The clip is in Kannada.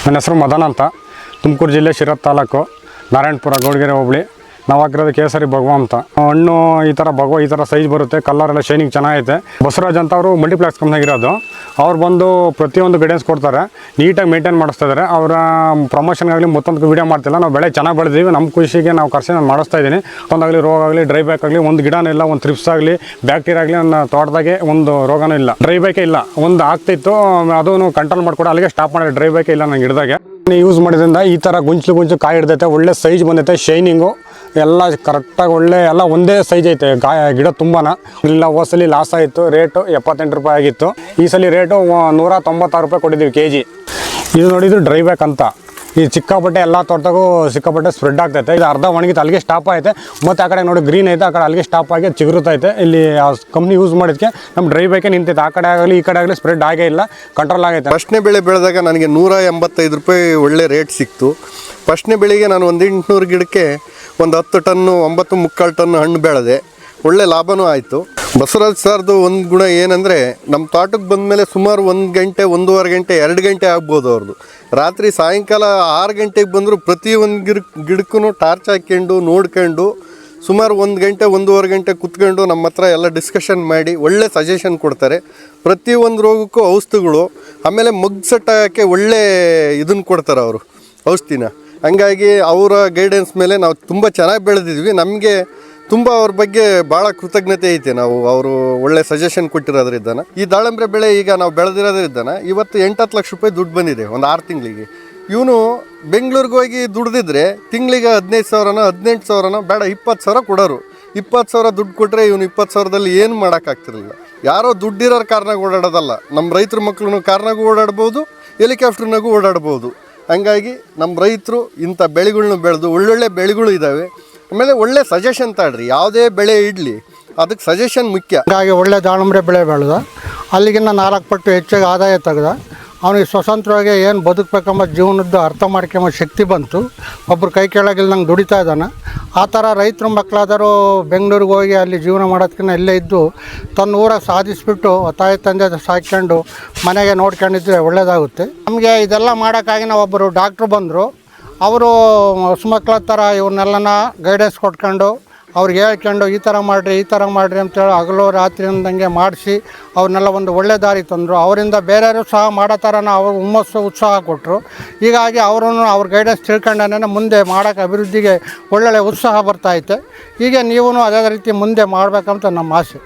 ನನ್ನ ಹೆಸರು ಮದನ ಅಂತ, ತುಮಕೂರು ಜಿಲ್ಲೆ ಶಿರಾ ತಾಲೂಕು, ನಾರಾಯಣಪುರ ಗೌಡಗೆರೆ ಹೋಬಳಿ. ನಾವು ಹಾಕಿರೋದು ಕೇಸರಿ ಭಗವ ಅಂತ. ಹಣ್ಣು ಈ ಥರ ಭಗವ ಈ ಥರ ಸೈಜ್ ಬರುತ್ತೆ, ಕಲರ್ ಎಲ್ಲ ಶೈನಿಂಗ್ ಚೆನ್ನಾಗೈತೆ. ಬಸವರಾಜ್ ಅಂತ ಅವರು ಮಲ್ಟಿಪ್ಲೆಕ್ಸ್ ಕಂಪ್ನಿಯಾಗಿರೋದು. ಅವ್ರು ಬಂದು ಪ್ರತಿಯೊಂದು ಗೈಡೆನ್ಸ್ ಕೊಡ್ತಾರೆ, ನೀಟಾಗಿ ಮೇಂಟೈನ್ ಮಾಡಿಸ್ತಾ ಇದ್ದಾರೆ. ಅವರ ಪ್ರಮೋಷನ್ಗಾಗಲಿ ಮತ್ತೊಂದು ವೀಡಿಯೋ ಮಾಡ್ತಿಲ್ಲ. ನಾವು ಬೆಳೆ ಚೆನ್ನಾಗಿ ಬೆಳೆದಿದ್ದೀವಿ, ನಮ್ಮ ಖುಷಿಗೆ ನಾವು ನಾನು ಮಾಡಿಸ್ತಾ ಇದ್ದೀನಿ. ಒಂದಾಗಲಿ ರೋಗ ಆಗಲಿ, ಡ್ರೈ ಬ್ಯಾಕ್ ಆಗಲಿ, ಒಂದು ಗಿಡನೂ ಇಲ್ಲ, ಒಂದು ಥ್ರಿಪ್ಸ್ ಆಗಲಿ, ಬ್ಯಾಕ್ಟೀರಿಯಾ ಆಗಲಿ, ನನ್ನ ತೋಟದಾಗೆ ಒಂದು ರೋಗನೂ ಇಲ್ಲ. ಡ್ರೈ ಬ್ಯಾಕೇ ಇಲ್ಲ, ಒಂದು ಆಗ್ತಿತ್ತು, ಅದನ್ನು ಕಂಟ್ರೋಲ್ ಮಾಡ್ಕೊಡು, ಅಲ್ಲಿಗೆ ಸ್ಟಾಪ್ ಮಾಡಿದೆ. ಡ್ರೈ ಬ್ಯಾಕೇ ಇಲ್ಲ ನನ್ನ ಗಿಡದಾಗೆ. ಯೂಸ್ ಮಾಡಿದ್ರಿಂದ ಈ ಥರ ಗುಂಚು ಕಾಯಿ ಹಿಡ್ದೈತೆ, ಒಳ್ಳೆ ಸೈಜ್ ಬಂದೈತೆ, ಶೈನಿಂಗು ಎಲ್ಲ ಕರೆಕ್ಟಾಗಿ ಒಳ್ಳೆ ಎಲ್ಲ ಒಂದೇ ಸೈಜ್ ಐತೆ. ಗಿಡ ತುಂಬಾ ಇಲ್ಲ. ಹೋಸಲಿ ಲಾಸ್ ಆಯಿತು, ರೇಟು 78 ರೂಪಾಯಿ ಆಗಿತ್ತು. ಈ ಸಲ ರೇಟು 196 ರೂಪಾಯಿ ಕೊಟ್ಟಿದ್ದೀವಿ ಕೆಜಿ. ಇದು ನೋಡಿದ್ರು ಡ್ರೈ ಬ್ಯಾಕ್ ಅಂತ. ಈ ಸಿಕ್ಕಾಪಟ್ಟೆ ಎಲ್ಲ ತೋಟದಾಗೂ ಸಿಕ್ಕಾಪಟ್ಟೆ ಸ್ಪ್ರೆಡ್ ಆಗ್ತೈತೆ. ಇದು ಅರ್ಧ ಒಣಗಿತ್ತು, ಅಲ್ಲಿಗೆ ಸ್ಟಾಪ್ ಐತೆ. ಮತ್ತು ಆ ಕಡೆ ನೋಡಿ ಗ್ರೀನ್ ಐತೆ, ಆ ಕಡೆ ಅಲ್ಲಿಗೆ ಸ್ಟಾಪ್ ಆಗಿ ಚಿಗುರುತ್ತೈತೆ. ಇಲ್ಲಿ ಆ ಕಂಪ್ನಿ ಯೂಸ್ ಮಾಡಿದ್ಕೆ ನಮ್ಮ ಡ್ರೈ ಬ್ಯಾಕೇ ನಿಂತೈತೆ. ಆ ಕಡೆ ಆಗಲಿ ಈ ಕಡೆ ಆಗಲಿ ಸ್ಪ್ರೆಡ್ ಆಗೇ ಇಲ್ಲ, ಕಂಟ್ರೋಲ್ ಆಗೈತೆ. ಫಸ್ಟ್ನೇ ಬೆಳೆ ಬೆಳೆದಾಗ ನನಗೆ 185 ರೂಪಾಯಿ ಒಳ್ಳೆ ರೇಟ್ ಸಿಕ್ತು. ಫಸ್ಟ್ನೇ ಬೆಳೆಗೆ ನಾನು ಒಂದು 800 ಗಿಡಕ್ಕೆ ಒಂದು 10 ಟನ್ನು 9 ಮುಕ್ಕಾಲು ಟನ್ನು ಹಣ್ಣು ಬೆಳೆದೆ. ಒಳ್ಳೆ ಲಾಭನೂ ಆಯಿತು. ಬಸವರಾಜ್ ಸರ್ದು ಒಂದು ಗುಣ ಏನಂದರೆ, ನಮ್ಮ ತೋಟಕ್ಕೆ ಬಂದಮೇಲೆ ಸುಮಾರು 1 ಗಂಟೆ 1.5 ಗಂಟೆ 2 ಗಂಟೆ ಆಗ್ಬೋದು ಅವ್ರದ್ದು. ರಾತ್ರಿ ಸಾಯಂಕಾಲ 6 ಗಂಟೆಗೆ ಬಂದರೂ ಪ್ರತಿಯೊಂದು ಗಿಡಕ್ಕೂ ಟಾರ್ಚ್ ಹಾಕ್ಕೊಂಡು ನೋಡ್ಕೊಂಡು ಸುಮಾರು 1 ಗಂಟೆ 1.5 ಗಂಟೆ ಕುತ್ಕೊಂಡು ನಮ್ಮ ಹತ್ರ ಎಲ್ಲ ಡಿಸ್ಕಷನ್ ಮಾಡಿ ಒಳ್ಳೆ ಸಜೆಷನ್ ಕೊಡ್ತಾರೆ. ಪ್ರತಿಯೊಂದು ರೋಗಕ್ಕೂ ಔಷಧಿಗಳು, ಆಮೇಲೆ ಮಗ್ಗು ಸೆಟ್ಟಾಗೋಕ್ಕೆ ಒಳ್ಳೆ ಇದನ್ನು ಕೊಡ್ತಾರೆ ಅವರು, ಔಷಧಿನ. ಹಂಗಾಗಿ ಅವರ ಗೈಡೆನ್ಸ್ ಮೇಲೆ ನಾವು ತುಂಬ ಚೆನ್ನಾಗಿ ಬೆಳೆದಿದ್ವಿ. ನಮಗೆ ತುಂಬ ಅವ್ರ ಬಗ್ಗೆ ಭಾಳ ಕೃತಜ್ಞತೆ ಐತೆ. ನಾವು ಅವರು ಒಳ್ಳೆ ಸಜೆಷನ್ ಕೊಟ್ಟಿರೋದ್ರಿಂದನ ಈ ದಾಳಂಬ್ರೆ ಬೆಳೆ ಈಗ ನಾವು ಬೆಳೆದಿರೋದ್ರಿಂದನ ಇವತ್ತು 8-10 ಲಕ್ಷ ರೂಪಾಯಿ ದುಡ್ಡು ಬಂದಿದೆ ಒಂದು 6 ತಿಂಗಳಿಗೆ. ಇವನು ಬೆಂಗಳೂರಿಗೆ ಹೋಗಿ ದುಡ್ದಿದ್ರೆ ತಿಂಗಳಿಗೆ 15,000ನೋ 18,000ನೋ ಬೇಡ 20,000 ಕೊಡೋರು. 20,000 ದುಡ್ಡು ಕೊಟ್ಟರೆ ಇವನು 20,000ದಲ್ಲಿ ಏನು ಮಾಡೋಕ್ಕಾಗ್ತಿರಲಿಲ್ಲ. ಯಾರೋ ದುಡ್ಡಿರೋರು ಕಾರ್ನಾಗ ಓಡಾಡೋದಲ್ಲ, ನಮ್ಮ ರೈತರ ಮಕ್ಕಳು ಕಾರ್ನಾಗೂ ಓಡಾಡ್ಬೋದು, ಹೆಲಿಕಾಪ್ಟರ್ನಾಗೂ ಓಡಾಡ್ಬೋದು. ಹಂಗಾಗಿ ನಮ್ಮ ರೈತರು ಇಂಥ ಬೆಳೆಗಳ್ನ ಬೆಳೆದು ಒಳ್ಳೊಳ್ಳೆ ಬೆಳೆಗಳು ಇದ್ದಾವೆ. ಆಮೇಲೆ ಒಳ್ಳೆ ಸಜೆಷನ್ ತಾಡ್ರಿ, ಯಾವುದೇ ಬೆಳೆ ಇಡಲಿ ಅದಕ್ಕೆ ಸಜೆಷನ್ ಮುಖ್ಯ. ಹಾಗಾಗಿ ಒಳ್ಳೆ ದಾಳಂಬ್ರೆ ಬೆಳೆ ಬೆಳೆದ, ಅಲ್ಲಿಗಿನ್ನ 4 ಪಟ್ಟು ಹೆಚ್ಚಾಗಿ ಆದಾಯ ತೆಗೆದ. ಅವನಿಗೆ ಸ್ವತಂತ್ರವಾಗಿ ಏನು ಬದುಕಬೇಕೆಂಬ ಜೀವನದ್ದು ಅರ್ಥ ಮಾಡ್ಕೊಂಬ ಶಕ್ತಿ ಬಂತು. ಒಬ್ಬರು ಕೈ ಕೆಳಗಿಲ್ದಂಗೆ ದುಡಿತಾ ಇದ್ದಾನೆ. ಆ ಥರ ರೈತರ ಮಕ್ಕಳಾದರೂ ಬೆಂಗಳೂರಿಗೆ ಹೋಗಿ ಅಲ್ಲಿ ಜೀವನ ಮಾಡೋದಕ್ಕಿಂತ ಇಲ್ಲೇ ಇದ್ದು ತನ್ನ ಊರಾಗ ಸಾಧಿಸಿಬಿಟ್ಟು ತಾಯಿ ತಂದೆ ಸಾಕ್ಕೊಂಡು ಮನೆಗೆ ನೋಡ್ಕೊಂಡಿದ್ರೆ ಒಳ್ಳೆಯದಾಗುತ್ತೆ. ನಮಗೆ ಇದೆಲ್ಲ ಮಾಡೋಕ್ಕಾಗಿ ನಾವು ಒಬ್ಬರು ಡಾಕ್ಟ್ರು ಬಂದರು. ಅವರು ಹಸುಮಕ್ಳ ಥರ ಇವ್ರನ್ನೆಲ್ಲನ ಗೈಡೆನ್ಸ್ ಕೊಟ್ಕೊಂಡು ಅವ್ರಿಗೆ ಹೇಳ್ಕೊಂಡು ಈ ಥರ ಮಾಡಿರಿ ಅಂತೇಳಿ ಹಗಲು ರಾತ್ರಿ ಅಂದಂಗೆ ಮಾಡಿಸಿ ಅವ್ರನ್ನೆಲ್ಲ ಒಂದು ಒಳ್ಳೆ ದಾರಿ ತಂದರು. ಅವರಿಂದ ಬೇರೆಯವರು ಸಹ ಮಾಡೋ ಥರನ ಅವರು ಹುಮ್ಮಸ್ಸು ಉತ್ಸಾಹ ಕೊಟ್ಟರು. ಹೀಗಾಗಿ ಅವರನ್ನು ಅವ್ರ ಗೈಡೆನ್ಸ್ ತಿಳ್ಕೊಂಡೇ ಮುಂದೆ ಮಾಡೋಕ್ಕೆ ಅಭಿವೃದ್ಧಿಗೆ ಒಳ್ಳೊಳ್ಳೆ ಉತ್ಸಾಹ ಬರ್ತಾಯಿದೆ. ಹೀಗೆ ನೀವು ಅದೇ ರೀತಿ ಮುಂದೆ ಮಾಡಬೇಕಂತ ನಮ್ಮ ಆಸೆ.